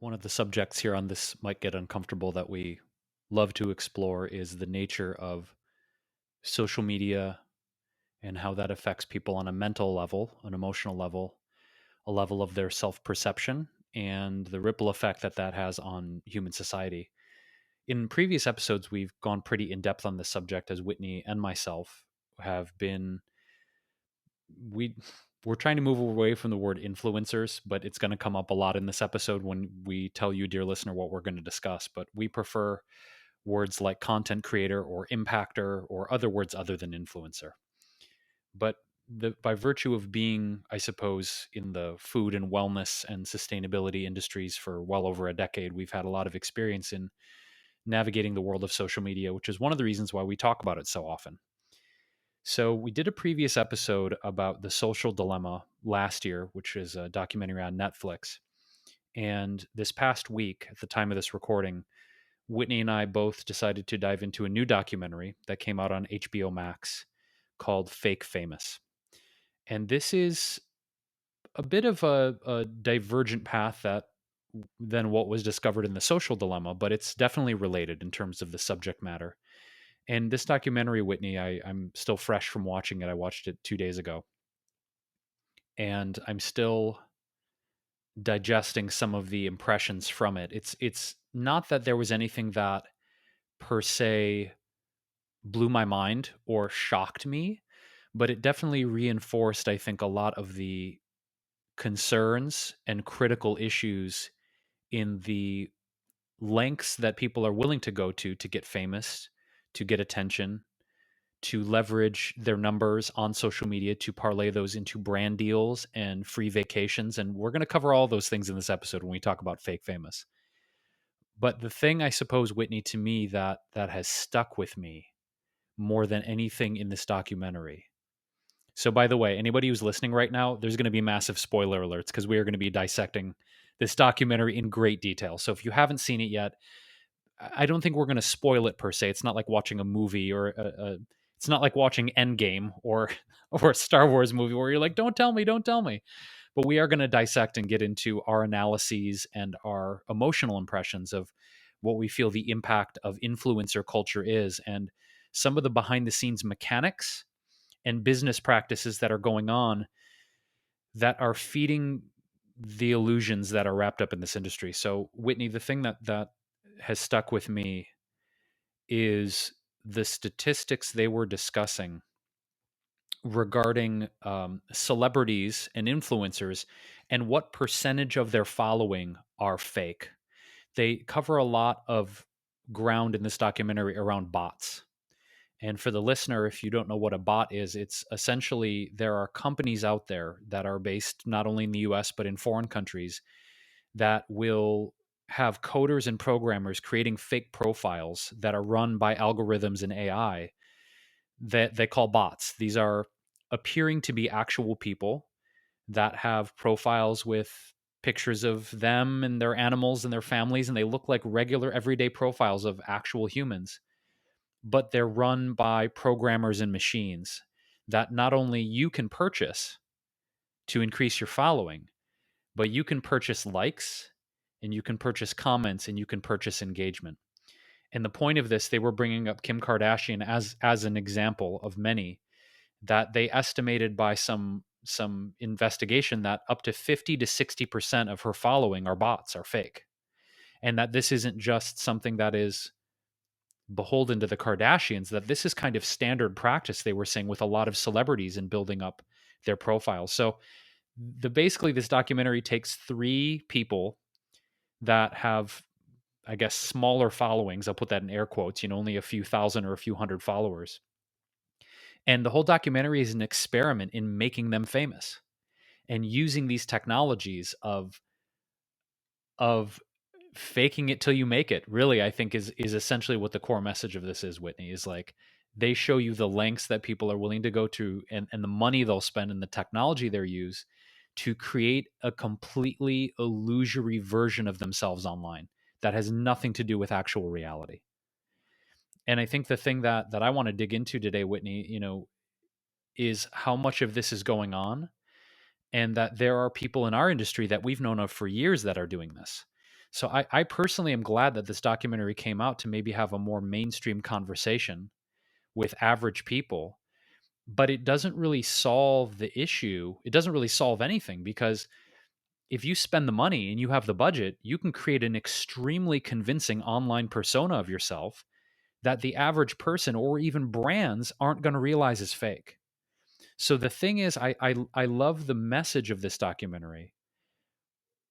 One of the subjects here on this might get uncomfortable that we love to explore is the nature of social media and how that affects people on a mental level, an emotional level, a level of their self perception, and the ripple effect that that has on human society. In previous episodes, we've gone pretty in depth on this subject as Whitney and myself have been. We we're trying to move away from the word influencers, but it's going to come up a lot in this episode when we tell you, dear listener, what we're going to discuss. But we prefer words like content creator or impactor or other words other than influencer. But by virtue of being, I suppose, in the food and wellness and sustainability industries for well over a decade, we've had a lot of experience in navigating the world of social media, which is one of the reasons why we talk about it so often. So, we did a previous episode about the social dilemma last year, which is a documentary on Netflix. And this past week, at the time of this recording, Whitney and I both decided to dive into a new documentary that came out on HBO Max called Fake Famous. And this is a bit of a divergent path that than what was discovered in the social dilemma, but it's definitely related in terms of the subject matter. And this documentary, Whitney, I'm still fresh from watching it. I watched it 2 days ago, and I'm still digesting some of the impressions from it. It's not that there was anything that per se blew my mind or shocked me, but it definitely reinforced, I think, a lot of the concerns and critical issues in the lengths that people are willing to go to get famous, to get attention, to leverage their numbers on social media to parlay those into brand deals and free vacations. And we're going to cover all those things in this episode when we talk about fake famous. But the thing, I suppose, Whitney, to me that has stuck with me more than anything in this documentary. So, by the way, anybody who's listening right now, there's going to be massive spoiler alerts because we are going to be dissecting this documentary in great detail. So, if you haven't seen it yet, I don't think we're going to spoil it per se. It's not like watching a movie or it's not like watching Endgame or or a Star Wars movie where you're like, don't tell me, don't tell me. But we are going to dissect and get into our analyses and our emotional impressions of what we feel the impact of influencer culture is and some of the behind the scenes mechanics and business practices that are going on that are feeding the illusions that are wrapped up in this industry. So, Whitney, the thing that has stuck with me is the statistics they were discussing regarding celebrities and influencers and what percentage of their following are fake. They cover a lot of ground in this documentary around bots. And for the listener, if you don't know what a bot is, it's essentially there are companies out there that are based not only in the US, but in foreign countries that will have coders and programmers creating fake profiles that are run by algorithms and AI that they call bots. These are appearing to be actual people that have profiles with pictures of them and their animals and their families, and they look like regular everyday profiles of actual humans, but they're run by programmers and machines that not only you can purchase to increase your following, but you can purchase likes and you can purchase comments and you can purchase engagement. And the point of this, they were bringing up Kim Kardashian as an example of many that they estimated by some investigation that up to 50 to 60% of her following are bots, are fake. And that this isn't just something that is beholden to the Kardashians, that this is kind of standard practice, they were saying, with a lot of celebrities in building up their profiles. So basically this documentary takes three people that have, I guess, smaller followings. I'll put that in air quotes, only a few thousand or a few hundred followers. And the whole documentary is an experiment in making them famous and using these technologies of faking it till you make it. Really, I think is essentially what the core message of this is, Whitney, is like they show you the lengths that people are willing to go to and the money they'll spend and the technology they use to create a completely illusory version of themselves online that has nothing to do with actual reality. And I think the thing that I want to dig into today, Whitney, is how much of this is going on and that there are people in our industry that we've known of for years that are doing this. So I personally am glad that this documentary came out to maybe have a more mainstream conversation with average people, but it doesn't really solve the issue. It doesn't really solve anything because if you spend the money and you have the budget, you can create an extremely convincing online persona of yourself that the average person or even brands aren't going to realize is fake. So the thing is, I love the message of this documentary,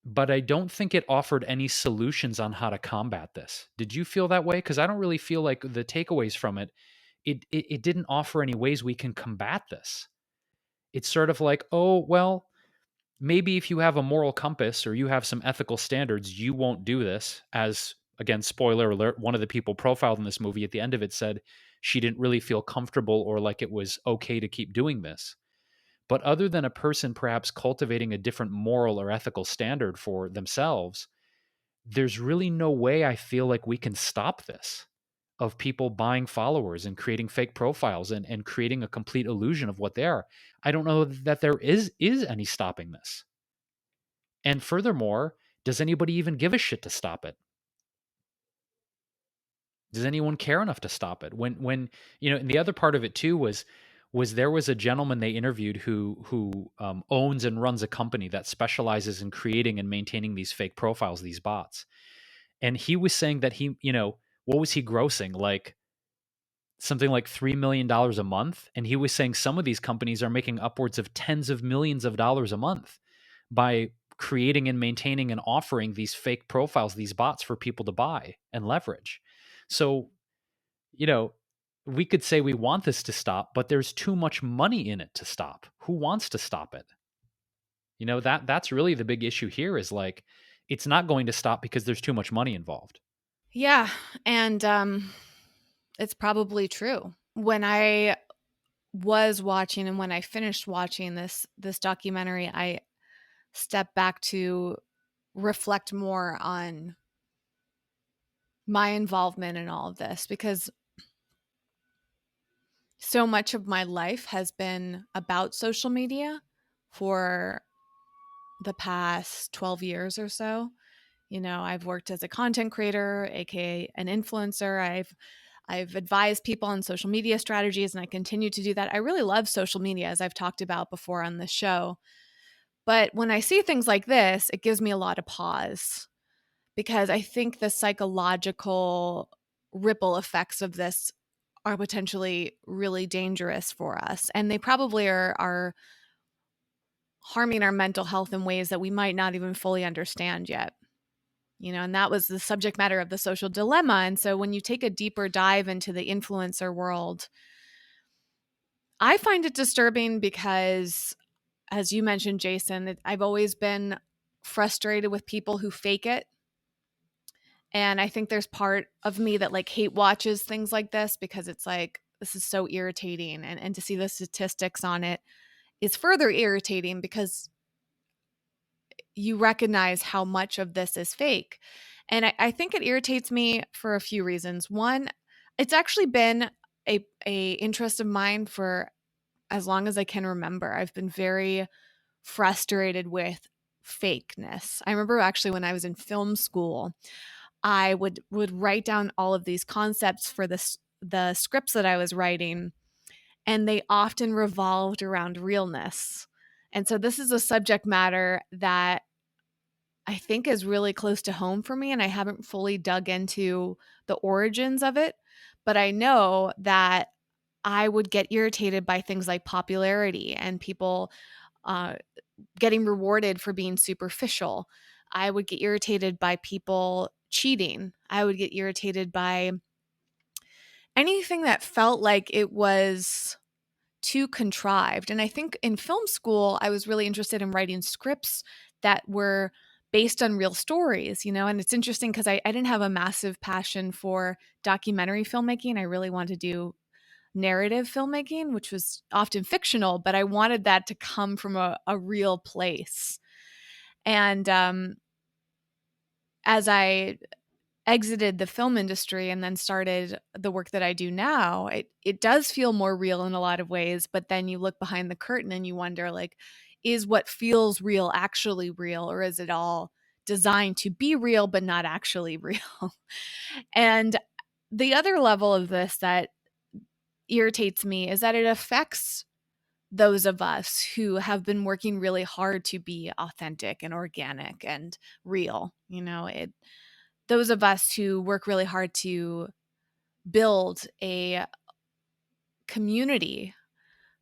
but I don't think it offered any solutions on how to combat this. Did you feel that way? Because I don't really feel like the takeaways from it, it didn't offer any ways we can combat this. It's sort of like, oh, well, maybe if you have a moral compass or you have some ethical standards, you won't do this. As again, spoiler alert, one of the people profiled in this movie at the end of it said she didn't really feel comfortable or like it was okay to keep doing this. But other than a person perhaps cultivating a different moral or ethical standard for themselves, there's really no way I feel like we can stop this of people buying followers and creating fake profiles and creating a complete illusion of what they are. I don't know that there is any stopping this. And furthermore, does anybody even give a shit to stop it? Does anyone care enough to stop it? When and the other part of it too was there was a gentleman they interviewed who owns and runs a company that specializes in creating and maintaining these fake profiles, these bots, and he was saying that what was he grossing, like something like $3 million a month, and he was saying some of these companies are making upwards of tens of millions of dollars a month by creating and maintaining and offering these fake profiles, these bots for people to buy and leverage. So, you know, we could say we want this to stop, but there's too much money in it to stop. Who wants to stop it? That's really the big issue here is like it's not going to stop because there's too much money involved. Yeah, and it's probably true. When I was watching and when I finished watching this documentary, I stepped back to reflect more on my involvement in all of this because so much of my life has been about social media for the past 12 years or so. I've worked as a content creator, aka an influencer. I've advised people on social media strategies and I continue to do that. I really love social media as I've talked about before on the show. But when I see things like this, it gives me a lot of pause because I think the psychological ripple effects of this are potentially really dangerous for us. And they probably are harming our mental health in ways that we might not even fully understand yet. And that was the subject matter of the social dilemma. And so when you take a deeper dive into the influencer world, I find it disturbing because, as you mentioned, Jason, I've always been frustrated with people who fake it. And I think there's part of me that like hate watches things like this because it's like, this is so irritating. And to see the statistics on it is further irritating because you recognize how much of this is fake. And I think it irritates me for a few reasons. One, it's actually been a interest of mine for as long as I can remember. I've been very frustrated with fakeness. I remember actually when I was in film school, I would write down all of these concepts for the scripts that I was writing, and they often revolved around realness. And so this is a subject matter that I think is really close to home for me, and I haven't fully dug into the origins of it, but I know that I would get irritated by things like popularity and people uh, getting rewarded for being superficial. I would get irritated by people cheating. I would get irritated by anything that felt like it was too contrived. And I think in film school, I was really interested in writing scripts that were based on real stories, and it's interesting because I didn't have a massive passion for documentary filmmaking. I really wanted to do narrative filmmaking, which was often fictional, but I wanted that to come from a real place. And as I exited the film industry and then started the work that I do now, it does feel more real in a lot of ways, but then you look behind the curtain and you wonder like, is what feels real actually real, or is it all designed to be real, but not actually real. And the other level of this that irritates me is that it affects those of us who have been working really hard to be authentic and organic and real. Those of us who work really hard to build a community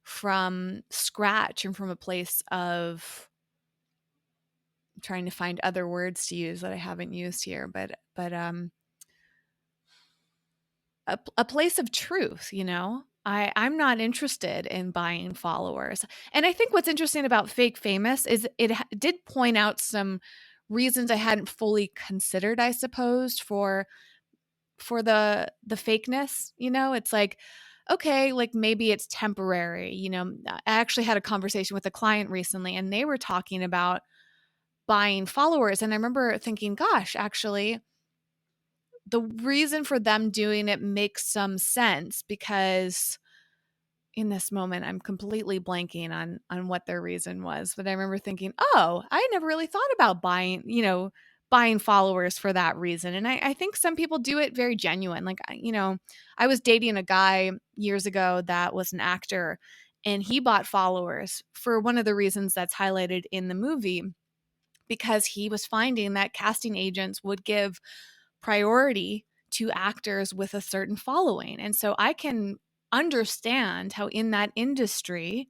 from scratch and from a place of trying to find other words to use that I haven't used here, but a place of truth. I'm not interested in buying followers. And I think what's interesting about fake famous is it did point out some reasons I hadn't fully considered, I suppose, for the fakeness. It's like, okay, like maybe it's temporary. I actually had a conversation with a client recently and they were talking about buying followers, and I remember thinking, gosh, actually the reason for them doing it makes some sense, because in this moment I'm completely blanking on what their reason was, but I remember thinking, oh, I never really thought about buying followers for that reason. And I think some people do it very genuine. Like, I was dating a guy years ago that was an actor, and he bought followers for one of the reasons that's highlighted in the movie, because he was finding that casting agents would give priority to actors with a certain following. And so I can understand how in that industry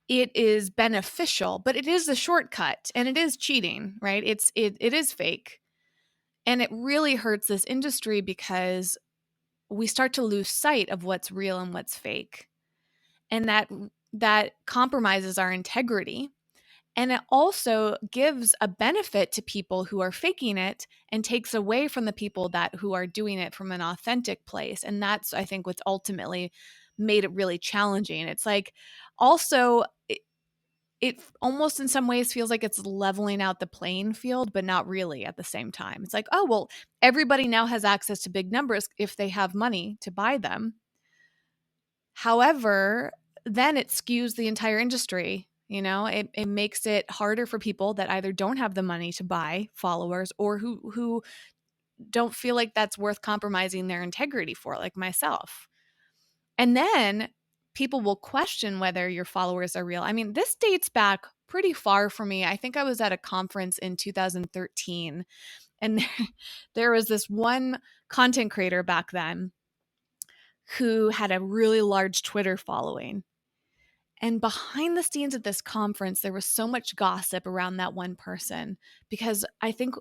it is beneficial, but it is a shortcut and it is cheating, right? It is fake. And it really hurts this industry because we start to lose sight of what's real and what's fake. And that compromises our integrity. And it also gives a benefit to people who are faking it and takes away from the people who are doing it from an authentic place. And that's, I think, what's ultimately made it really challenging. It's like, also, it almost in some ways feels like it's leveling out the playing field, but not really at the same time. It's like, oh, well, everybody now has access to big numbers if they have money to buy them. However, then it skews the entire industry. It makes it harder for people that either don't have the money to buy followers or who don't feel like that's worth compromising their integrity for, like myself. And then people will question whether your followers are real. I mean, this dates back pretty far for me. I think I was at a conference in 2013, and there was this one content creator back then who had a really large Twitter following. And behind the scenes at this conference, there was so much gossip around that one person, because I think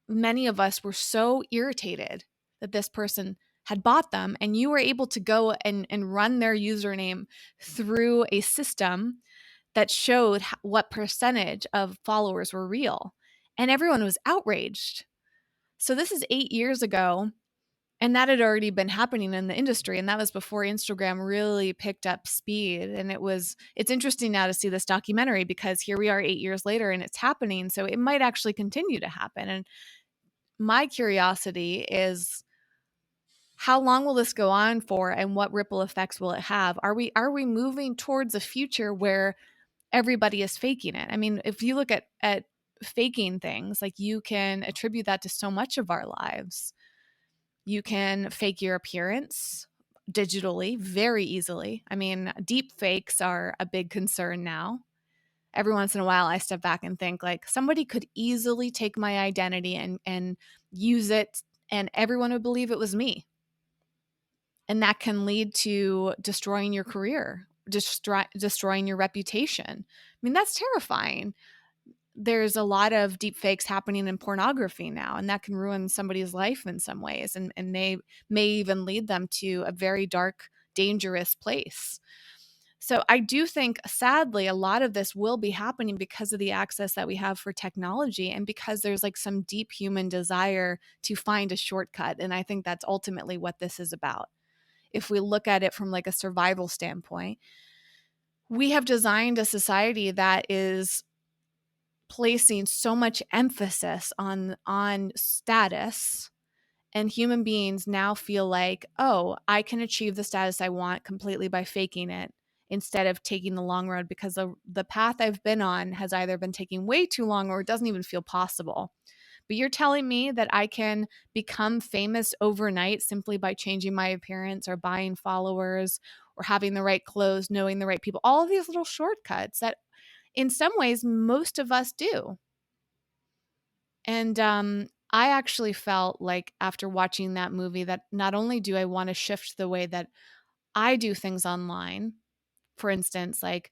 many of us were so irritated that this person had bought them, and you were able to go and run their username through a system that showed what percentage of followers were real. And everyone was outraged. So this is 8 years ago. And that had already been happening in the industry. And that was before Instagram really picked up speed. And it's interesting now to see this documentary, because here we are 8 years later and it's happening. So it might actually continue to happen. And my curiosity is, how long will this go on for, and what ripple effects will it have? Are we moving towards a future where everybody is faking it? I mean, if you look at faking things, like, you can attribute that to so much of our lives. You can fake your appearance digitally very easily. I mean, deep fakes are a big concern now. Every once in a while, I step back and think, like, somebody could easily take my identity and use it, and everyone would believe it was me. And that can lead to destroying your career, destroying your reputation. I mean, that's terrifying. There's a lot of deep fakes happening in pornography now, and that can ruin somebody's life in some ways, and they may even lead them to a very dark, dangerous place. So I do think, sadly, a lot of this will be happening because of the access that we have for technology, and because there's like some deep human desire to find a shortcut. And I think that's ultimately what this is about. If we look at it from like a survival standpoint, we have designed a society that is placing so much emphasis on status, and human beings now feel like, oh, I can achieve the status I want completely by faking it, instead of taking the long road, because the path I've been on has either been taking way too long or it doesn't even feel possible. But you're telling me that I can become famous overnight simply by changing my appearance or buying followers or having the right clothes, knowing the right people, all of these little shortcuts that in some ways most of us do. And I actually felt like after watching that movie that not only do I want to shift the way that I do things online, for instance, like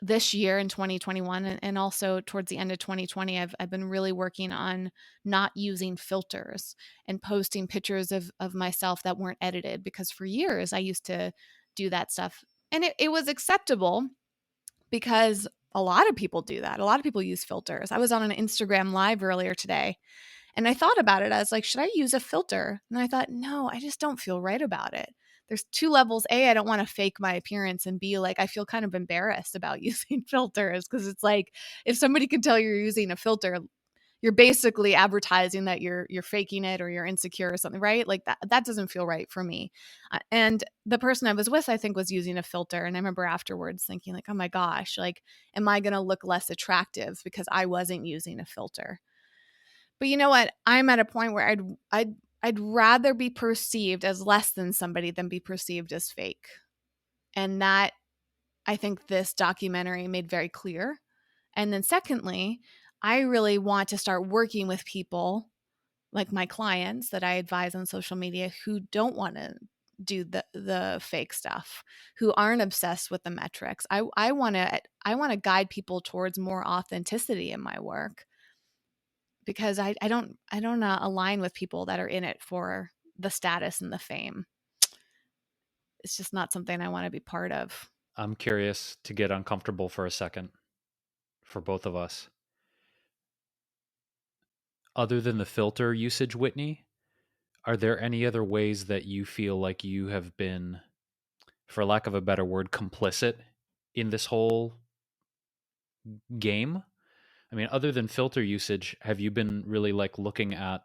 this year in 2021 and also towards the end of 2020, I've been really working on not using filters and posting pictures of myself that weren't edited, because for years I used to do that stuff and it was acceptable because a lot of people do that. A lot of people use filters. I was on an Instagram live earlier today and I thought about it. I was like, should I use a filter? And I thought, no, I just don't feel right about it. There's two levels. A, I don't want to fake my appearance. And B, like, I feel kind of embarrassed about using filters because it's like if somebody could tell you're using a filter, you're basically advertising that you're faking it or you're insecure or something, right? Like that doesn't feel right for me. And the person I was with, I think, was using a filter. And I remember afterwards thinking, like, oh my gosh, like, am I going to look less attractive because I wasn't using a filter? But you know what? I'm at a point where I'd rather be perceived as less than somebody than be perceived as fake. And that I think this documentary made very clear. And then secondly, I really want to start working with people like my clients that I advise on social media who don't want to do the fake stuff, who aren't obsessed with the metrics. I want to guide people towards more authenticity in my work, because I don't align with people that are in it for the status and the fame. It's just not something I want to be part of. I'm curious to get uncomfortable for a second for both of us. Other than the filter usage, Whitney, are there any other ways that you feel like you have been, for lack of a better word, complicit in this whole game? I mean, other than filter usage, have you been really like looking at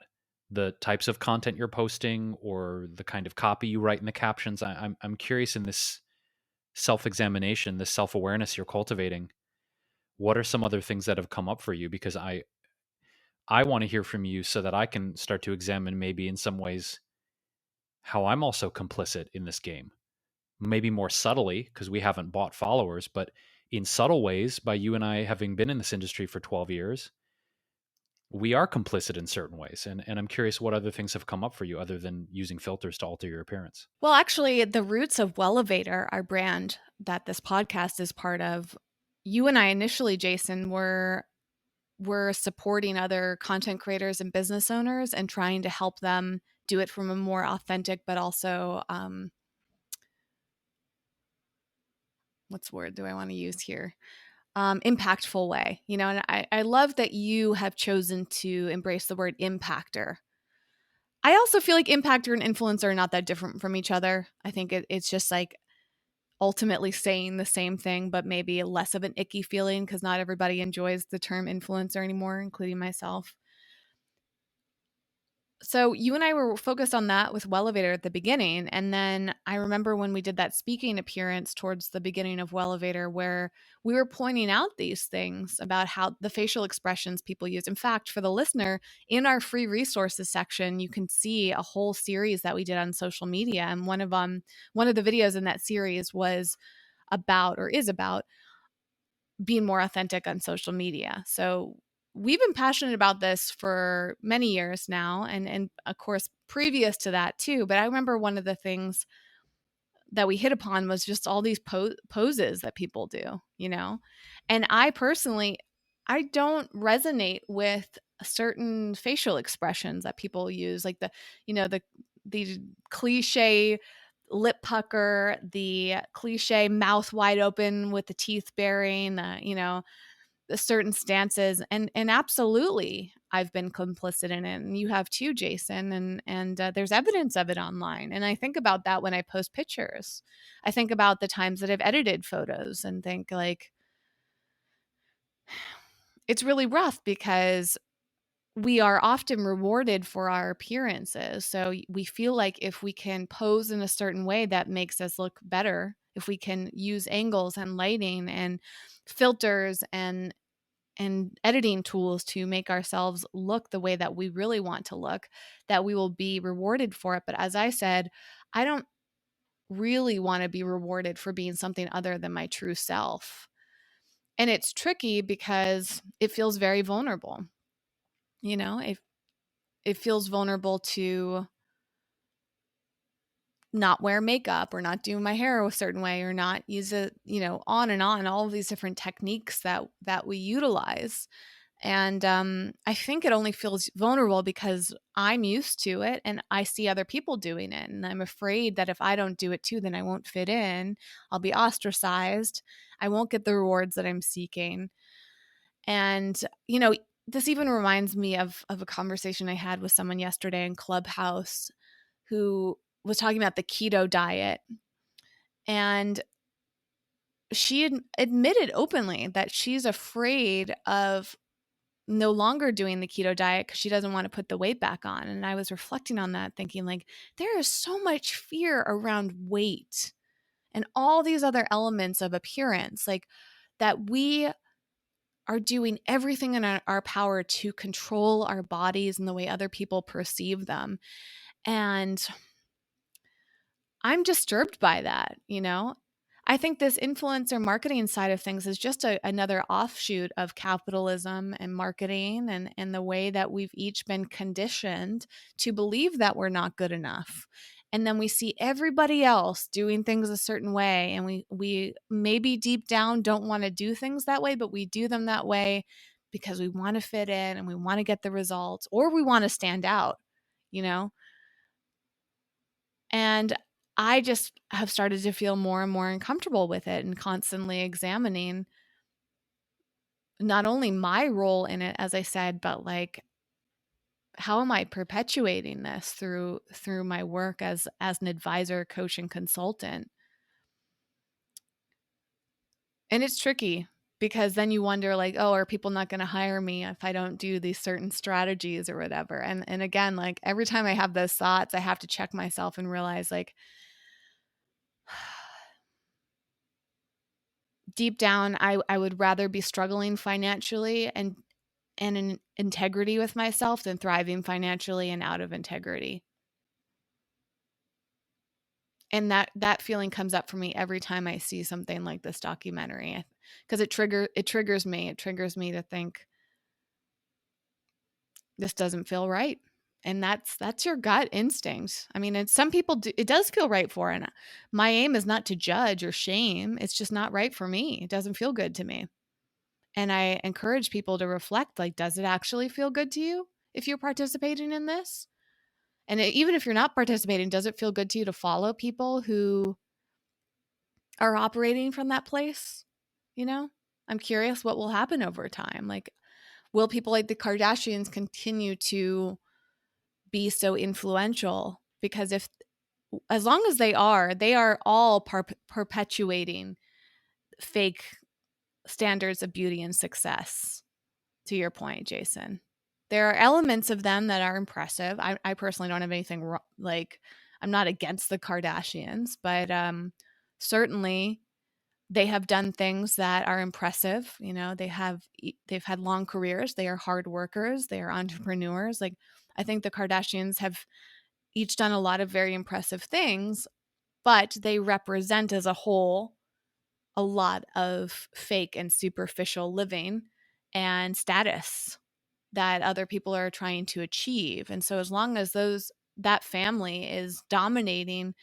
the types of content you're posting or the kind of copy you write in the captions? I'm curious in this self examination, this self awareness you're cultivating. What are some other things that have come up for you? Because I want to hear from you so that I can start to examine maybe in some ways how I'm also complicit in this game. Maybe more subtly because we haven't bought followers, but in subtle ways by you and I having been in this industry for 12 years, we are complicit in certain ways. And I'm curious what other things have come up for you other than using filters to alter your appearance. Well, actually, the roots of Wellevator, our brand that this podcast is part of, you and I initially, Jason, were supporting other content creators and business owners and trying to help them do it from a more authentic, but also what's the word do I want to use here? Impactful way, you know. And I love that you have chosen to embrace the word impactor. I also feel like impactor and influencer are not that different from each other. I think it's just like ultimately saying the same thing, but maybe less of an icky feeling because not everybody enjoys the term influencer anymore, including myself. So you and I were focused on that with Wellevator at the beginning. And then I remember when we did that speaking appearance towards the beginning of Wellevator, where we were pointing out these things about how the facial expressions people use. In fact, for the listener, in our free resources section, you can see a whole series that we did on social media. And one of the videos in that series was about, or is about, being more authentic on social media. So we've been passionate about this for many years now, and of course previous to that too. But I remember one of the things that we hit upon was just all these poses that people do, you know. And I personally, I don't resonate with certain facial expressions that people use, like the cliche lip pucker, the cliche mouth wide open with the teeth baring, the certain stances. And absolutely I've been complicit in it, and you have too, Jason. And there's evidence of it online, and I think about that when I post pictures. I think about the times that I've edited photos and think like it's really rough because we are often rewarded for our appearances. So we feel like if we can pose in a certain way that makes us look better, if we can use angles and lighting and filters and editing tools to make ourselves look the way that we really want to look, that we will be rewarded for it. But as I said, I don't really want to be rewarded for being something other than my true self. And it's tricky because it feels very vulnerable. It feels vulnerable to not wear makeup or not do my hair a certain way or not use it, on and on, all of these different techniques that we utilize. And I think it only feels vulnerable because I'm used to it and I see other people doing it. And I'm afraid that if I don't do it too, then I won't fit in. I'll be ostracized. I won't get the rewards that I'm seeking. And, this even reminds me of a conversation I had with someone yesterday in Clubhouse who was talking about the keto diet. And she admitted openly that she's afraid of no longer doing the keto diet because she doesn't want to put the weight back on. And I was reflecting on that, thinking, like, there is so much fear around weight and all these other elements of appearance, like that we are doing everything in our power to control our bodies and the way other people perceive them. And I'm disturbed by that. I think this influencer marketing side of things is just another offshoot of capitalism and marketing and the way that we've each been conditioned to believe that we're not good enough. And then we see everybody else doing things a certain way. And we maybe deep down don't want to do things that way, but we do them that way because we want to fit in and we want to get the results or we want to stand out, you know? And I just have started to feel more and more uncomfortable with it and constantly examining not only my role in it, as I said, but like how am I perpetuating this through my work as an advisor, coach, and consultant? And it's tricky because then you wonder like, oh, are people not going to hire me if I don't do these certain strategies or whatever? And again, like every time I have those thoughts, I have to check myself and realize like deep down, I would rather be struggling financially and in integrity with myself than thriving financially and out of integrity. And that feeling comes up for me every time I see something like this documentary because it triggers me. It triggers me to think this doesn't feel right. And that's your gut instinct. I mean, some people it does feel right for, and my aim is not to judge or shame. It's just not right for me. It doesn't feel good to me. And I encourage people to reflect, like, does it actually feel good to you if you're participating in this? And even if you're not participating, does it feel good to you to follow people who are operating from that place? You know, I'm curious what will happen over time. Like, will people like the Kardashians continue to be so influential? Because as long as they are all perpetuating fake standards of beauty and success, to your point, Jason. There are elements of them that are impressive. I personally don't have anything like I'm not against the Kardashians, but certainly they have done things that are impressive. They've had long careers. They are hard workers. They are entrepreneurs. Like I think the Kardashians have each done a lot of very impressive things, but they represent as a whole a lot of fake and superficial living and status that other people are trying to achieve. And so as long as that family is dominating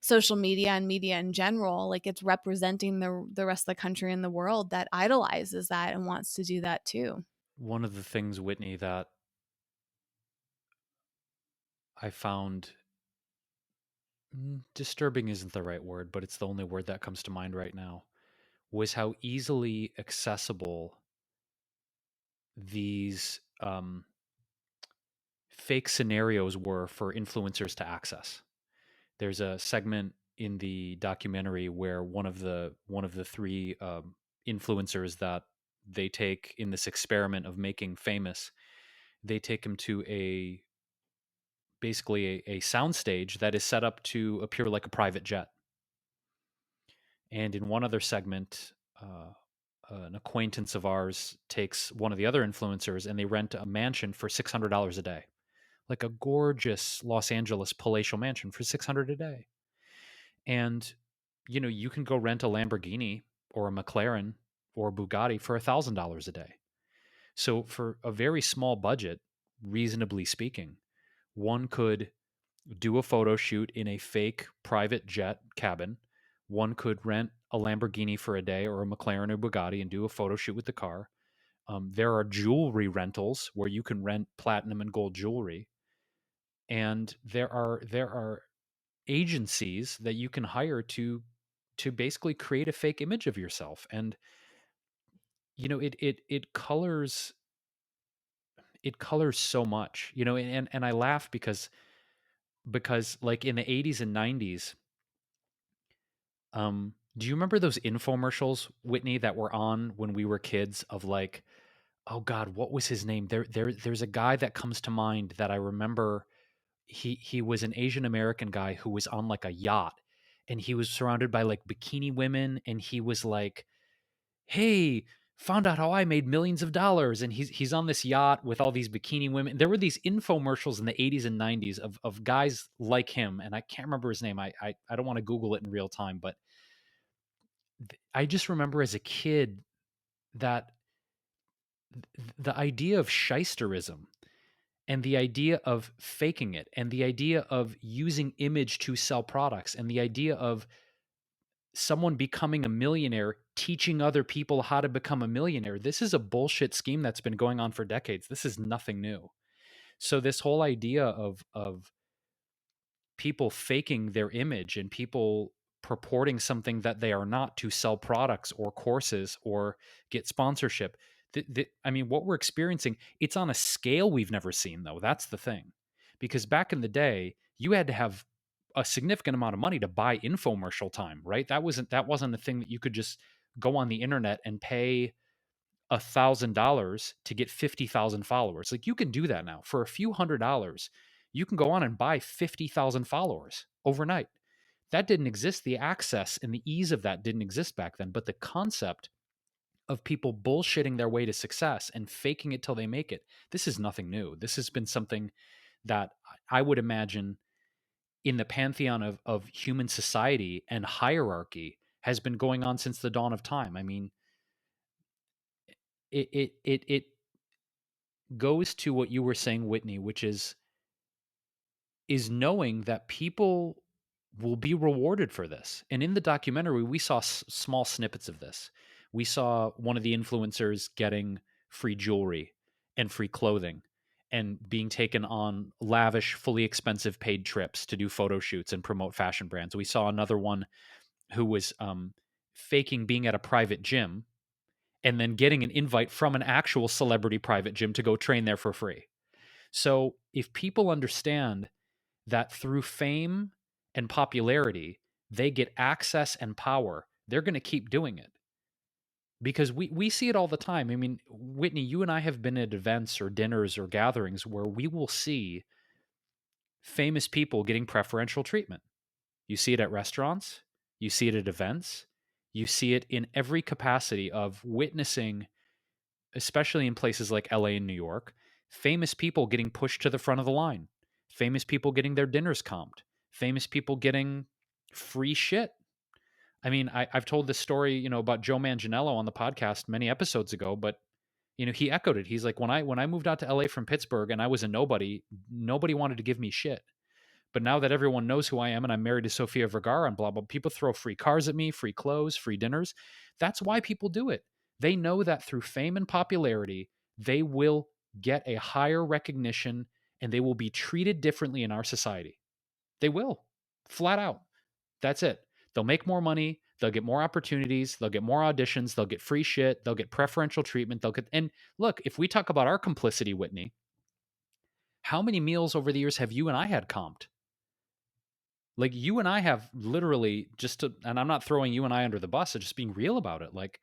social media and media in general, like it's representing the rest of the country and the world that idolizes that and wants to do that too. One of the things, Whitney, that I found disturbing isn't the right word, but it's the only word that comes to mind right now, was how easily accessible these fake scenarios were for influencers to access. There's a segment in the documentary where one of the three influencers that they take in this experiment of making famous, they take him to a basically a soundstage that is set up to appear like a private jet. And in one other segment, an acquaintance of ours takes one of the other influencers and they rent a mansion for $600 a day, like a gorgeous Los Angeles palatial mansion for 600 a day. And you can go rent a Lamborghini or a McLaren or a Bugatti for $1,000 a day. So for a very small budget, reasonably speaking, one could do a photo shoot in a fake private jet cabin. One could rent a Lamborghini for a day or a McLaren or Bugatti and do a photo shoot with the car. There are jewelry rentals where you can rent platinum and gold jewelry, and there are agencies that you can hire to basically create a fake image of yourself. And it colors so much. And I laugh because like in the 80s and 90s, do you remember those infomercials, Whitney, that were on when we were kids of like, oh God, what was his name? There's a guy that comes to mind that I remember. He was an Asian American guy who was on like a yacht, and he was surrounded by like bikini women, and he was like, "Hey, found out how I made millions of dollars." And he's on this yacht with all these bikini women. There were these infomercials in the 80s and 90s of guys like him, and I can't remember his name. I don't want to Google it in real time, but I just remember as a kid that the idea of shysterism and the idea of faking it and the idea of using image to sell products and the idea of someone becoming a millionaire teaching other people how to become a millionaire, this is a bullshit scheme that's been going on for decades. This is nothing new. So this whole idea of people faking their image and people purporting something that they are not to sell products or courses or get sponsorship. I mean, what we're experiencing, it's on a scale we've never seen, though. That's the thing. Because back in the day, you had to have a significant amount of money to buy infomercial time, right? That wasn't a thing that you could just go on the internet and pay $1,000 to get 50,000 followers. Like you can do that now for a few $100s. You can go on and buy 50,000 followers overnight. That didn't exist. The access and the ease of that didn't exist back then. But the concept of people bullshitting their way to success and faking it till they make it, this is nothing new. This has been something that I would imagine in the pantheon of human society and hierarchy has been going on since the dawn of time. I mean, it goes to what you were saying, Whitney, which is knowing that people will be rewarded for this. And in the documentary, we saw small snippets of this. We saw one of the influencers getting free jewelry and free clothing and being taken on lavish, fully expensive paid trips to do photo shoots and promote fashion brands. We saw another one who was faking being at a private gym and then getting an invite from an actual celebrity private gym to go train there for free. So if people understand that through fame and popularity, they get access and power, they're going to keep doing it. Because we see it all the time. I mean, Whitney, you and I have been at events or dinners or gatherings where we will see famous people getting preferential treatment. You see it at restaurants, you see it at events, you see it in every capacity of witnessing, especially in places like LA and New York, famous people getting pushed to the front of the line, famous people getting their dinners comped, famous people getting free shit. I mean, I've told this story, about Joe Manganiello on the podcast many episodes ago, but he echoed it. He's like, when I moved out to LA from Pittsburgh and I was a nobody, nobody wanted to give me shit. But now that everyone knows who I am and I'm married to Sofia Vergara and blah, blah, people throw free cars at me, free clothes, free dinners. That's why people do it. They know that through fame and popularity, they will get a higher recognition and they will be treated differently in our society. They will, flat out. That's it. They'll make more money. They'll get more opportunities. They'll get more auditions. They'll get free shit. They'll get preferential treatment. And look, if we talk about our complicity, Whitney, how many meals over the years have you and I had comped? Like you and I have literally and I'm not throwing you and I under the bus, I'm just being real about it. Like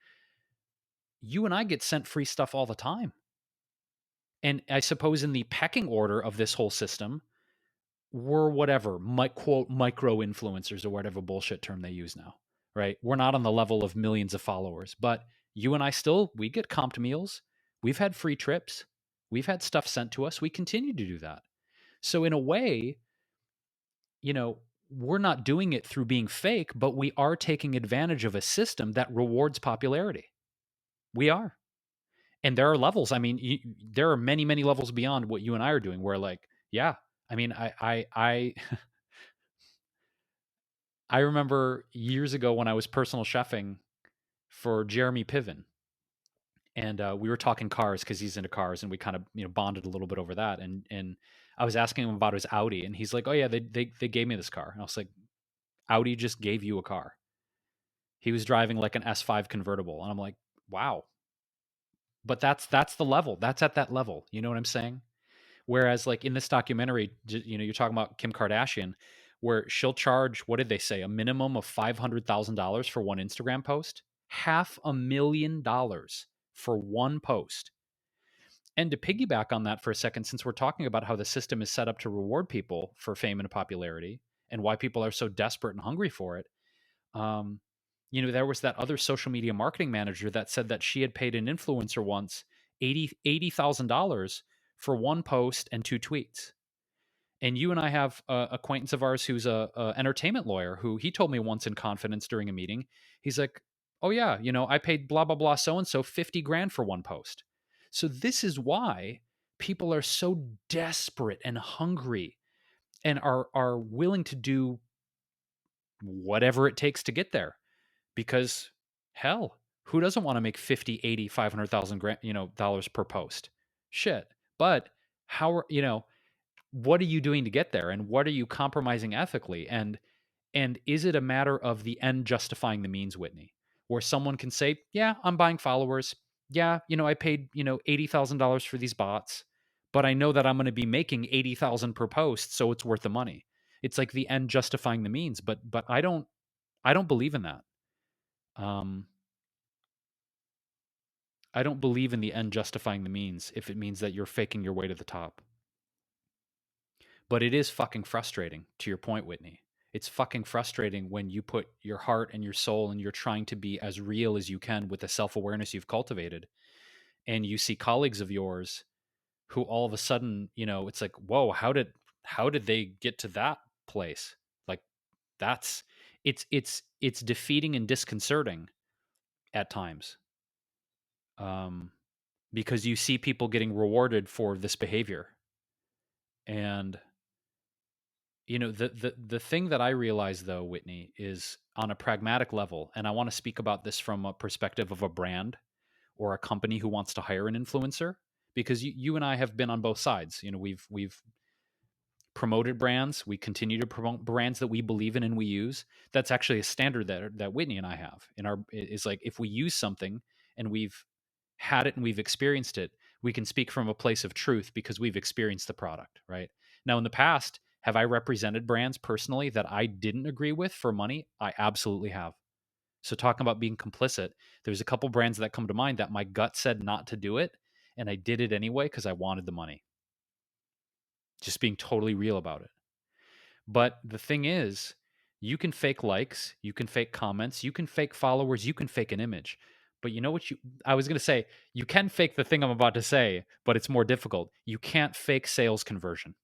you and I get sent free stuff all the time. And I suppose in the pecking order of this whole system, we're whatever, quote, micro influencers or whatever bullshit term they use now. right? We're not on the level of millions of followers, but you and I still, we get comped meals. We've had free trips. We've had stuff sent to us. We continue to do that. So, in a way, you know, we're not doing it through being fake, but we are taking advantage of a system that rewards popularity. We are. And there are levels. I mean, there are many, many levels beyond what you and I are doing where, like, yeah, I mean, I remember years ago when I was personal chefing for Jeremy Piven, and we were talking cars because he's into cars, and we kind of bonded a little bit over that. And I was asking him about his Audi, and he's like, "Oh yeah, they gave me this car." And I was like, "Audi just gave you a car?" He was driving like an S5 convertible, and I'm like, "Wow." But that's the level. That's at that level. You know what I'm saying? Whereas, like in this documentary, you're talking about Kim Kardashian, where she'll charge, what did they say, a minimum of $500,000 for one Instagram post, $500,000 for one post. And to piggyback on that for a second, since we're talking about how the system is set up to reward people for fame and popularity, and why people are so desperate and hungry for it, um, there was that other social media marketing manager that said that she had paid an influencer once $80,000 for one post and two tweets. And you and I have a acquaintance of ours who's a entertainment lawyer who he told me once in confidence during a meeting. He's like, "Oh yeah, I paid blah blah blah so and so 50 grand for one post." So this is why people are so desperate and hungry and are willing to do whatever it takes to get there, because hell, who doesn't want to make 50, 80, 500,000 dollars per post? Shit. But how are, what are you doing to get there, and what are you compromising ethically, and is it a matter of the end justifying the means, Whitney, where someone can say, yeah, I'm buying followers, yeah, I paid $80,000 for these bots, but I know that I'm going to be making 80,000 per post, so it's worth the money. It's like the end justifying the means, but I don't believe in that. um I don't believe in the end justifying the means if it means that you're faking your way to the top. But it is fucking frustrating, to your point, Whitney. It's fucking frustrating when you put your heart and your soul and you're trying to be as real as you can with the self awareness you've cultivated. And you see colleagues of yours who all of a sudden, it's like, whoa, how did they get to that place? Like, that's it's defeating and disconcerting at times. Um, because you see people getting rewarded for this behavior. And the thing that I realize, though, Whitney, is on a pragmatic level, and I want to speak about this from a perspective of a brand or a company who wants to hire an influencer, because you and I have been on both sides. We've promoted brands. We continue to promote brands that we believe in and we use. That's actually a standard that Whitney and I have in our, is like, if we use something and we've had it and we've experienced it, we can speak from a place of truth because we've experienced the product, right? Now, in the past, have I represented brands personally that I didn't agree with for money? I absolutely have. So, talking about being complicit, there's a couple brands that come to mind that my gut said not to do it, and I did it anyway because I wanted the money. Just being totally real about it. But the thing is, you can fake likes, you can fake comments, you can fake followers, you can fake an image. But you know what I was going to say, you can fake the thing I'm about to say, but it's more difficult. You can't fake sales conversion,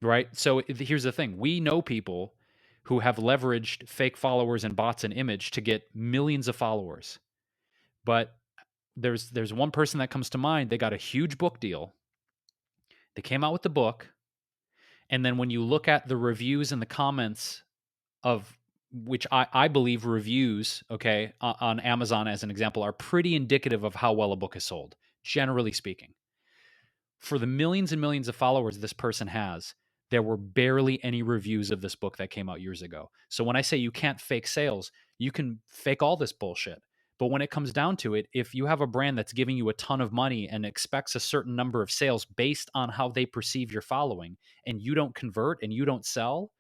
right? So here's the thing. We know people who have leveraged fake followers and bots and image to get millions of followers. But there's one person that comes to mind. They got a huge book deal. They came out with the book, and then when you look at the reviews and the comments of which I believe reviews, okay, on Amazon as an example, are pretty indicative of how well a book is sold, generally speaking. For the millions and millions of followers this person has, there were barely any reviews of this book that came out years ago. So when I say you can't fake sales, you can fake all this bullshit. But when it comes down to it, if you have a brand that's giving you a ton of money and expects a certain number of sales based on how they perceive your following, and you don't convert and you don't sell,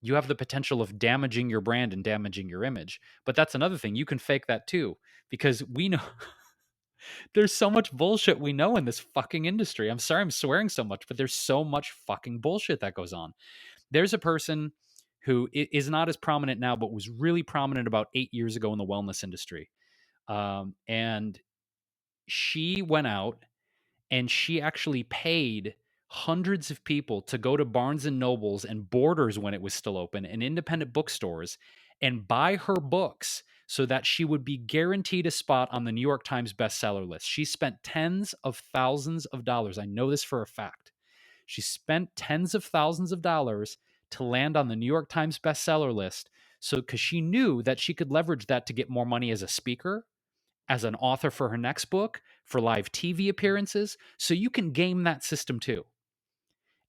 you have the potential of damaging your brand and damaging your image. But that's another thing. You can fake that too, because we know there's so much bullshit we know in this fucking industry. I'm sorry I'm swearing so much, but there's so much fucking bullshit that goes on. There's a person who is not as prominent now, but was really prominent about 8 years ago in the wellness industry. And she went out and she actually paid hundreds of people to go to Barnes and Nobles and Borders when it was still open and independent bookstores and buy her books so that she would be guaranteed a spot on the New York Times bestseller list. She spent tens of thousands of dollars. I know this for a fact. She spent tens of thousands of dollars to land on the New York Times bestseller list. So, because she knew that she could leverage that to get more money as a speaker, as an author for her next book, for live TV appearances. So you can game that system too.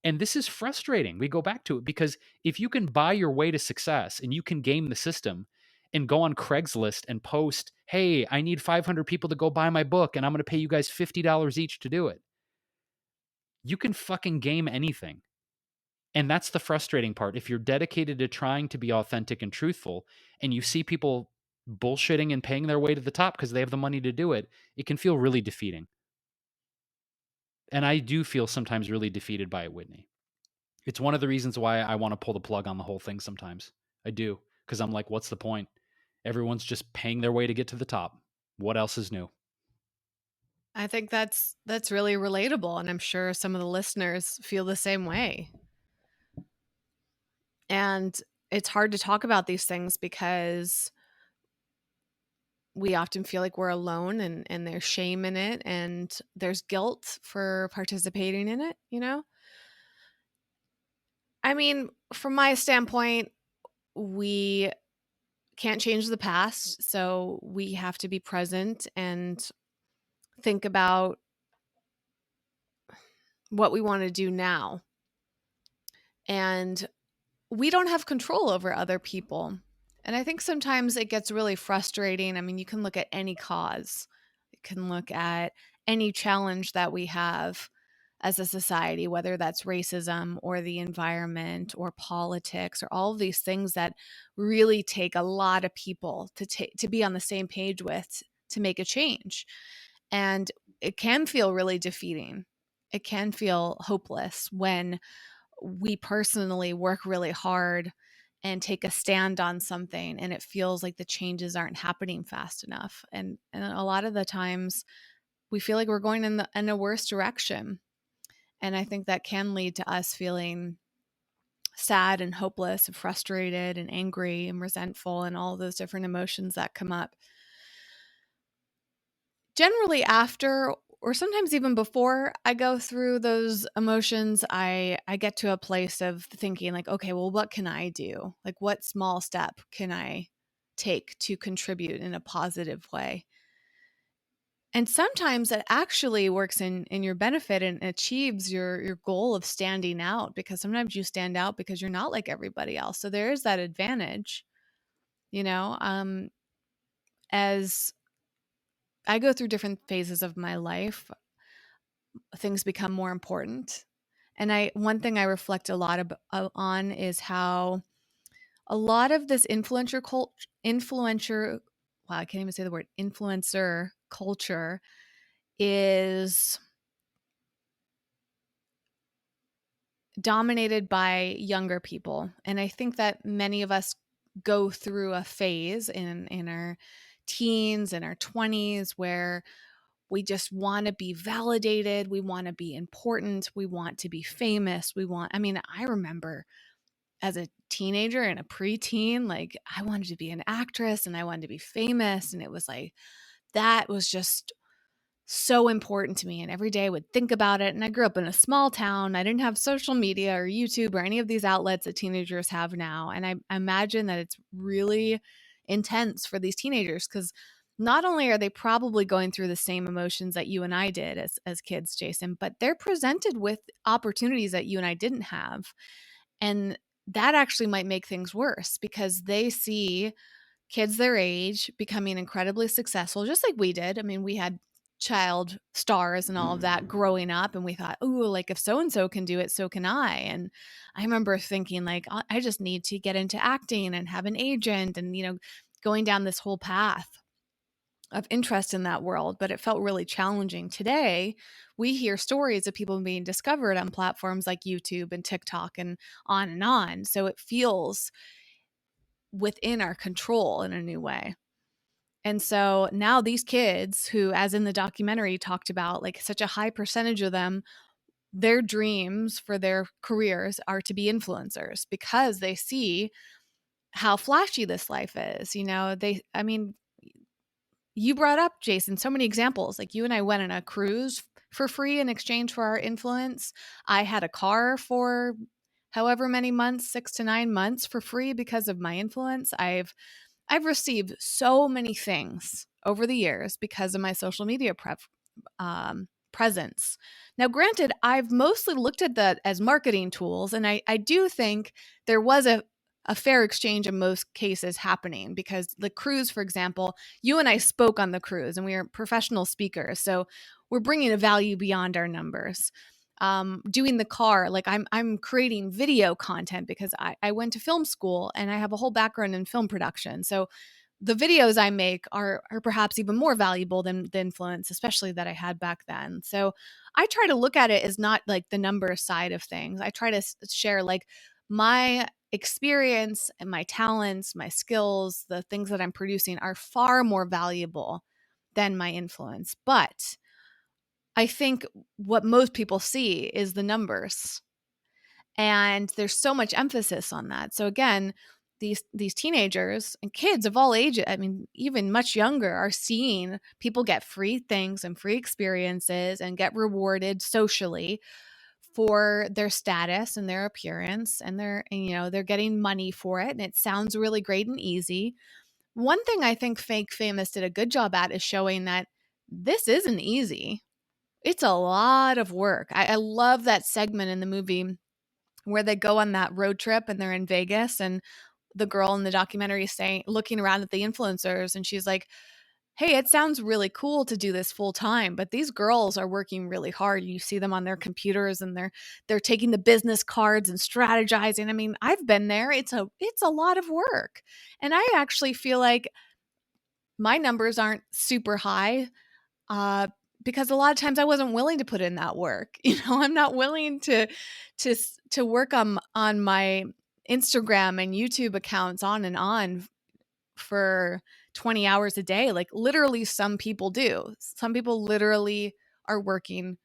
And this is frustrating. We go back to it because if you can buy your way to success and you can game the system and go on Craigslist and post, hey, I need 500 people to go buy my book and I'm going to pay you guys $50 each to do it. You can fucking game anything. And that's the frustrating part. If you're dedicated to trying to be authentic and truthful and you see people bullshitting and paying their way to the top because they have the money to do it, it can feel really defeating. And I do feel sometimes really defeated by it, Whitney. It's one of the reasons why I want to pull the plug on the whole thing sometimes. I do. Because I'm like, what's the point? Everyone's just paying their way to get to the top. What else is new? I think that's really relatable, and I'm sure some of the listeners feel the same way. And it's hard to talk about these things because we often feel like we're alone, and there's shame in it, and there's guilt for participating in it, you know? I mean, from my standpoint, we can't change the past, so we have to be present and think about what we want to do now. And we don't have control over other people. And I think sometimes it gets really frustrating. I mean, you can look at any cause, you can look at any challenge that we have as a society, whether that's racism or the environment or politics or all of these things that really take a lot of people to be on the same page with to make a change. And it can feel really defeating. It can feel hopeless when we personally work really hard and take a stand on something and it feels like the changes aren't happening fast enough. And a lot of the times we feel like we're going in a worse direction. And I think that can lead to us feeling sad and hopeless and frustrated and angry and resentful and all those different emotions that come up. Generally after, or sometimes even before I go through those emotions, I get to a place of thinking like, okay, well, what can I do? Like, what small step can I take to contribute in a positive way? And sometimes it actually works in your benefit and achieves your goal of standing out, because sometimes you stand out because you're not like everybody else. So there is that advantage, you know. As I go through different phases of my life, things become more important. And I one thing I reflect a lot on is how a lot of this influencer, wow, I can't even say the word influencer culture is dominated by younger people. And I think that many of us go through a phase in our teens and our 20s where we just want to be validated. We want to be important. We want to be famous. I mean, I remember as a teenager and a preteen, like I wanted to be an actress and I wanted to be famous. And it was like, that was just so important to me. And every day I would think about it. And I grew up in a small town. I didn't have social media or YouTube or any of these outlets that teenagers have now. And I imagine that it's really intense for these teenagers because not only are they probably going through the same emotions that you and I did as kids, Jason, but they're presented with opportunities that you and I didn't have. And that actually might make things worse because they see kids their age becoming incredibly successful, just like we did. I mean, we had child stars and all of that growing up, and we thought, oh, like if so and so can do it, so can I. And I remember thinking, like, I just need to get into acting and have an agent and, going down this whole path. of interest in that world, but it felt really challenging. Today, we hear stories of people being discovered on platforms like YouTube and TikTok and on and on. So it feels within our control in a new way. And so now these kids who, as in the documentary talked about, like such a high percentage of them, their dreams for their careers are to be influencers because they see how flashy this life is. I mean, you brought up, Jason, so many examples. Like you and I went on a cruise for free in exchange for our influence. I had a car for however many months, 6 to 9 months for free because of my influence. I've received so many things over the years because of my social media presence. Now, granted, I've mostly looked at that as marketing tools, and I do think there was a fair exchange in most cases happening because the cruise, for example, you and I spoke on the cruise and we are professional speakers. So we're bringing a value beyond our numbers. Doing the car, like I'm creating video content because I went to film school and I have a whole background in film production. So the videos I make are perhaps even more valuable than the influence, especially that I had back then. So I try to look at it as not like the number side of things. I try to share like my experience and my talents, my skills, the things that I'm producing are far more valuable than my influence. But I think what most people see is the numbers. And there's so much emphasis on that. So again, these teenagers and kids of all ages, I mean, even much younger, are seeing people get free things and free experiences and get rewarded socially for their status and their appearance, and they're getting money for it, and it sounds really great and easy. One thing I think Fake Famous did a good job at is showing that this isn't easy. It's a lot of work. I love that segment in the movie where they go on that road trip and they're in Vegas, and the girl in the documentary is saying, looking around at the influencers, and she's like, "Hey, it sounds really cool to do this full time, but these girls are working really hard. You see them on their computers and they're taking the business cards and strategizing. I mean, I've been there. It's a lot of work." And I actually feel like my numbers aren't super high, uh, because a lot of times I wasn't willing to put in that work. I'm not willing to work on my Instagram and YouTube accounts on and on for 20 hours a day. Like literally some people do. Some people literally are working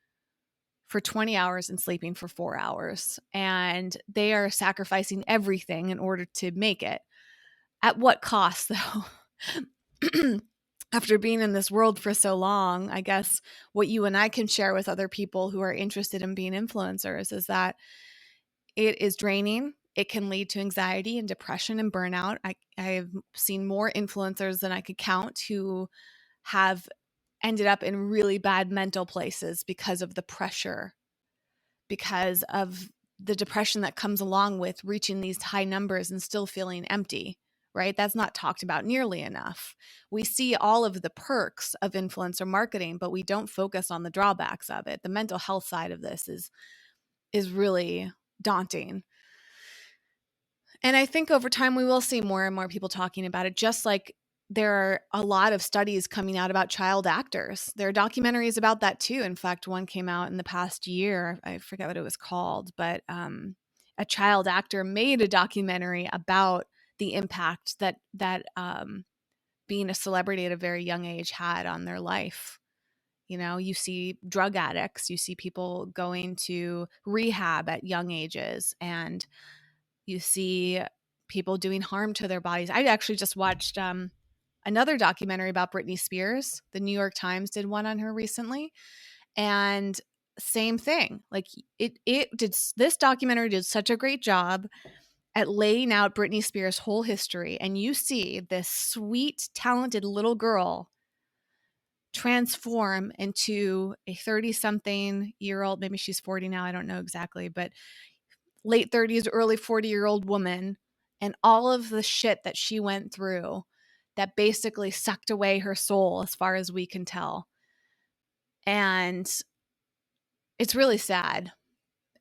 for 20 hours and sleeping for 4 hours, and they are sacrificing everything in order to make it. At what cost though? After being in this world for so long, I guess what you and I can share with other people who are interested in being influencers is that it is draining. It can lead to anxiety and depression and burnout. I've seen more influencers than I could count who have ended up in really bad mental places because of the pressure, because of the depression that comes along with reaching these high numbers and still feeling empty, right? That's not talked about nearly enough. We see all of the perks of influencer marketing, but we don't focus on the drawbacks of it. The mental health side of this is really daunting. And I think over time we will see more and more people talking about it, just like there are a lot of studies coming out about child actors. There are documentaries about that too. In fact, one came out in the past year. I forget what it was called, but a child actor made a documentary about the impact that being a celebrity at a very young age had on their life. You see drug addicts, you see people going to rehab at young ages, and you see people doing harm to their bodies. I actually just watched another documentary about Britney Spears. The New York Times did one on her recently, and same thing. Like it did. This documentary did such a great job at laying out Britney Spears' whole history, and you see this sweet, talented little girl transform into a 30-something-year-old. Maybe she's 40 now. I don't know exactly, but late 30s, early 40-year-old woman, and all of the shit that she went through that basically sucked away her soul as far as we can tell. And it's really sad.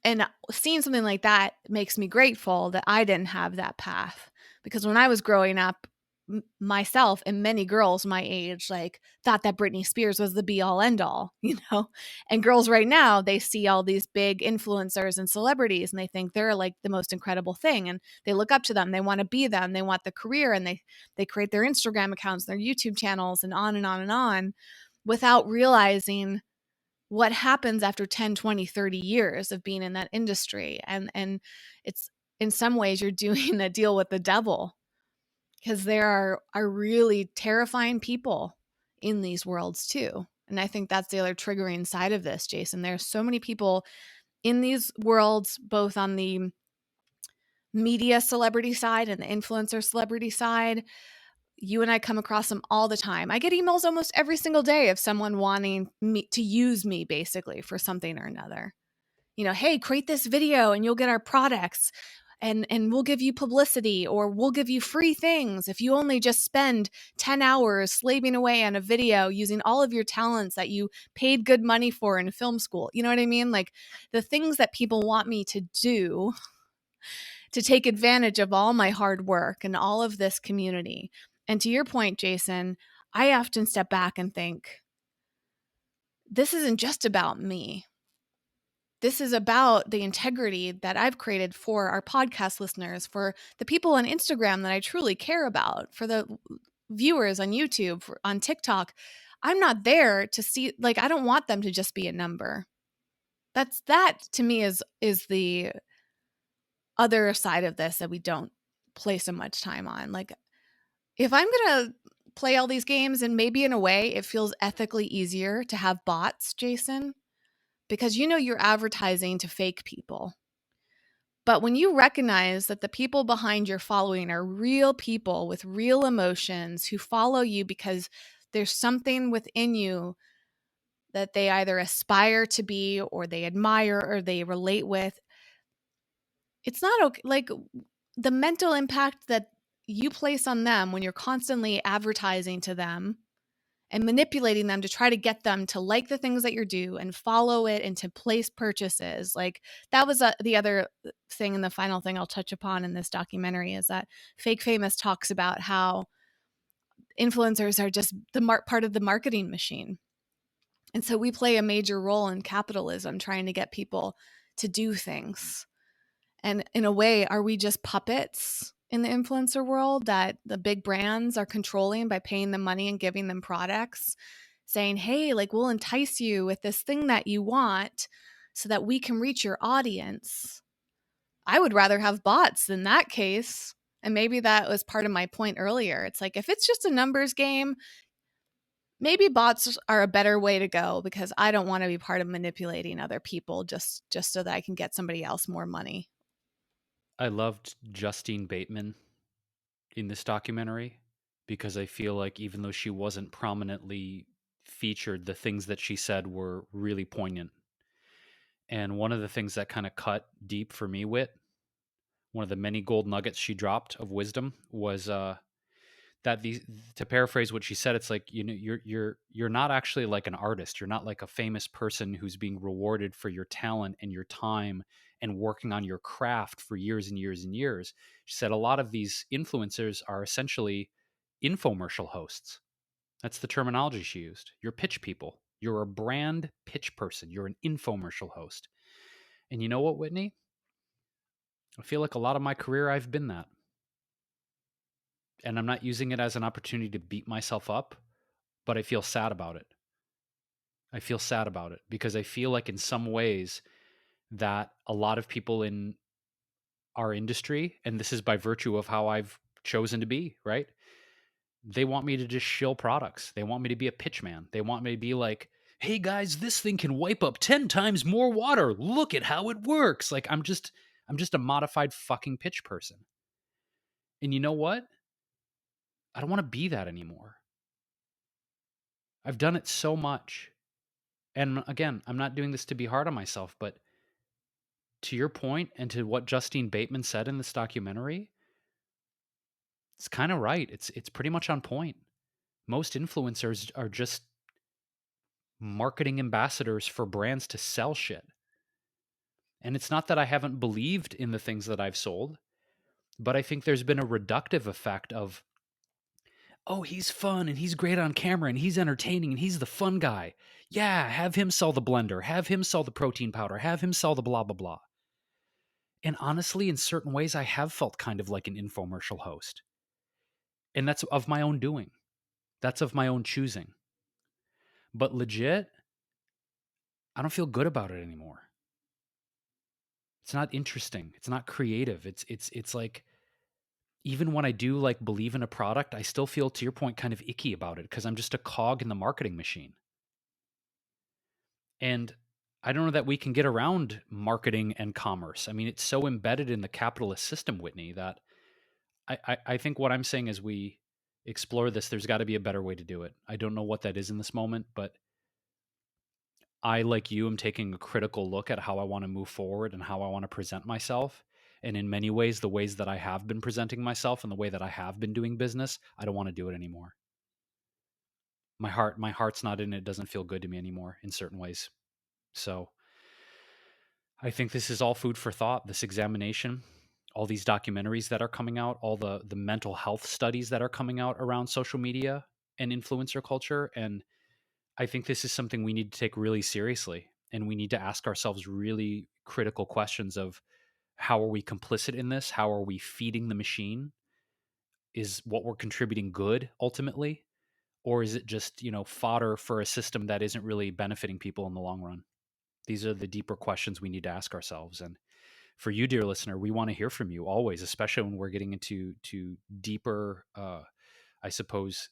And seeing something like that makes me grateful that I didn't have that path. Because when I was growing up, myself and many girls my age like thought that Britney Spears was the be all end all, and girls right now, they see all these big influencers and celebrities and they think they're like the most incredible thing, and they look up to them, they want to be them, they want the career, and they create their Instagram accounts, their YouTube channels, and on and on and on, without realizing what happens after 10, 20, 30 years of being in that industry. And it's, in some ways, you're doing a deal with the devil, because there are really terrifying people in these worlds too. And I think that's the other triggering side of this, Jason. There's so many people in these worlds, both on the media celebrity side and the influencer celebrity side. You and I come across them all the time. I get emails almost every single day of someone wanting me to use me basically for something or another. Hey, create this video and you'll get our products, and we'll give you publicity, or we'll give you free things if you only just spend 10 hours slaving away on a video using all of your talents that you paid good money for in film school. You know what I mean? Like the things that people want me to do to take advantage of all my hard work and all of this community. And to your point, Jason, I often step back and think, this isn't just about me. This is about the integrity that I've created for our podcast listeners, for the people on Instagram that I truly care about, for the viewers on YouTube, on TikTok. I'm not there to see, like, I don't want them to just be a number. That to me is the other side of this that we don't place so much time on. Like, if I'm going to play all these games, and maybe in a way it feels ethically easier to have bots, Jason, because you're advertising to fake people. But when you recognize that the people behind your following are real people with real emotions who follow you because there's something within you that they either aspire to be, or they admire, or they relate with, it's not okay. Like, the mental impact that you place on them when you're constantly advertising to them and manipulating them to try to get them to like the things that you do and follow it and to place purchases. Like, that was the other thing, and the final thing I'll touch upon in this documentary is that Fake Famous talks about how influencers are just the part of the marketing machine. And so we play a major role in capitalism, trying to get people to do things. And in a way, are we just puppets in the influencer world that the big brands are controlling by paying them money and giving them products, saying, hey, like, we'll entice you with this thing that you want so that we can reach your audience? I would rather have bots than that case. And maybe that was part of my point earlier. It's like, if it's just a numbers game, maybe bots are a better way to go, because I don't want to be part of manipulating other people just so that I can get somebody else more money. I loved Justine Bateman in this documentary because I feel like even though she wasn't prominently featured, the things that she said were really poignant. And one of the things that kind of cut deep for me, Wit, one of the many gold nuggets she dropped of wisdom was that these, to paraphrase what she said, it's like, you're not actually like an artist. You're not like a famous person who's being rewarded for your talent and your time and working on your craft for years and years and years. She said a lot of these influencers are essentially infomercial hosts. That's the terminology she used. You're pitch people. You're a brand pitch person. You're an infomercial host. And you know what, Whitney? I feel like a lot of my career I've been that. And I'm not using it as an opportunity to beat myself up, but I feel sad about it. I feel sad about it because I feel like in some ways that a lot of people in our industry, and this is by virtue of how I've chosen to be, right? They want me to just shill products. They want me to be a pitch man. They want me to be like, hey guys, this thing can wipe up 10 times more water. Look at how it works. Like I'm just a modified fucking pitch person. And you know what? I don't want to be that anymore. I've done it so much. And again, I'm not doing this to be hard on myself, but to your point and to what Justine Bateman said in this documentary, it's kind of right. It's pretty much on point. Most influencers are just marketing ambassadors for brands to sell shit. And it's not that I haven't believed in the things that I've sold, but I think there's been a reductive effect of Oh, he's fun and he's great on camera and he's entertaining and he's the fun guy. Yeah, have him sell the blender, have him sell the protein powder, have him sell the blah, blah, blah. And honestly, in certain ways, I have felt kind of like an infomercial host. And that's of my own doing, that's of my own choosing. But legit, I don't feel good about it anymore. It's not interesting. It's not creative. It's like even when I do like believe in a product, I still feel, to your point, kind of icky about it because I'm just a cog in the marketing machine. And I don't know that we can get around marketing and commerce. I mean, it's so embedded in the capitalist system, Whitney, that I think what I'm saying as we explore this, there's got to be a better way to do it. I don't know what that is in this moment, but I, like you, am taking a critical look at how I want to move forward and how I want to present myself. And in many ways, the ways that I have been presenting myself and the way that I have been doing business, I don't want to do it anymore. My heart's not in it. It doesn't feel good to me anymore in certain ways. So I think this is all food for thought, this examination, all these documentaries that are coming out, all the mental health studies that are coming out around social media and influencer culture. And I think this is something we need to take really seriously. And we need to ask ourselves really critical questions of how are we complicit in this? How are we feeding the machine? Is what we're contributing good ultimately? Or is it just, fodder for a system that isn't really benefiting people in the long run? These are the deeper questions we need to ask ourselves. And for you, dear listener, we want to hear from you always, especially when we're getting into deeper, I suppose,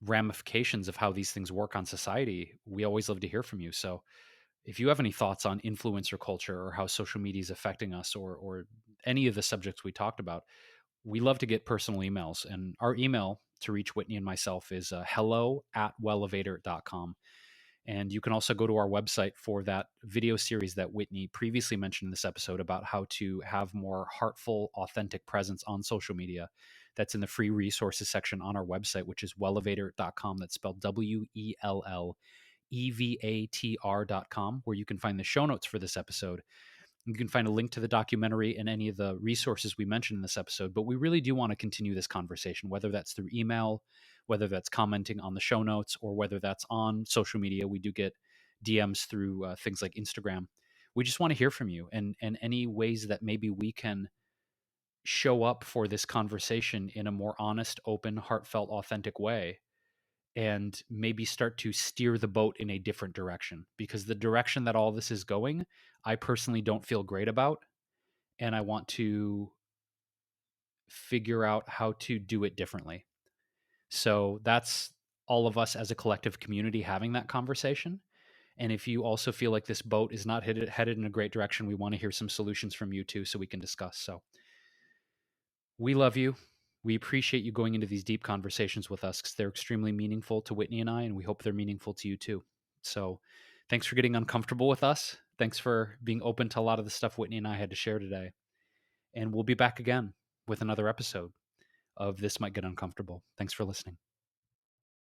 ramifications of how these things work on society. We always love to hear from you. So if you have any thoughts on influencer culture or how social media is affecting us, or any of the subjects we talked about, we love to get personal emails. And our email to reach Whitney and myself is hello@wellevator.com. And you can also go to our website for that video series that Whitney previously mentioned in this episode about how to have more heartful, authentic presence on social media. That's in the free resources section on our website, which is wellevator.com. That's spelled WELLEVATR.com, where you can find the show notes for this episode. You can find a link to the documentary and any of the resources we mentioned in this episode. But we really do want to continue this conversation, whether that's through email, whether that's commenting on the show notes, or whether that's on social media. We do get DMs through things like Instagram. We just want to hear from you, and any ways that maybe we can show up for this conversation in a more honest, open, heartfelt, authentic way, and maybe start to steer the boat in a different direction, because the direction that all this is going, I personally don't feel great about. And I want to figure out how to do it differently. So that's all of us as a collective community having that conversation. And if you also feel like this boat is not headed in a great direction, we want to hear some solutions from you too, so we can discuss. So we love you. We appreciate you going into these deep conversations with us because they're extremely meaningful to Whitney and I, and we hope they're meaningful to you too. So thanks for getting uncomfortable with us. Thanks for being open to a lot of the stuff Whitney and I had to share today. And we'll be back again with another episode of This Might Get Uncomfortable. Thanks for listening.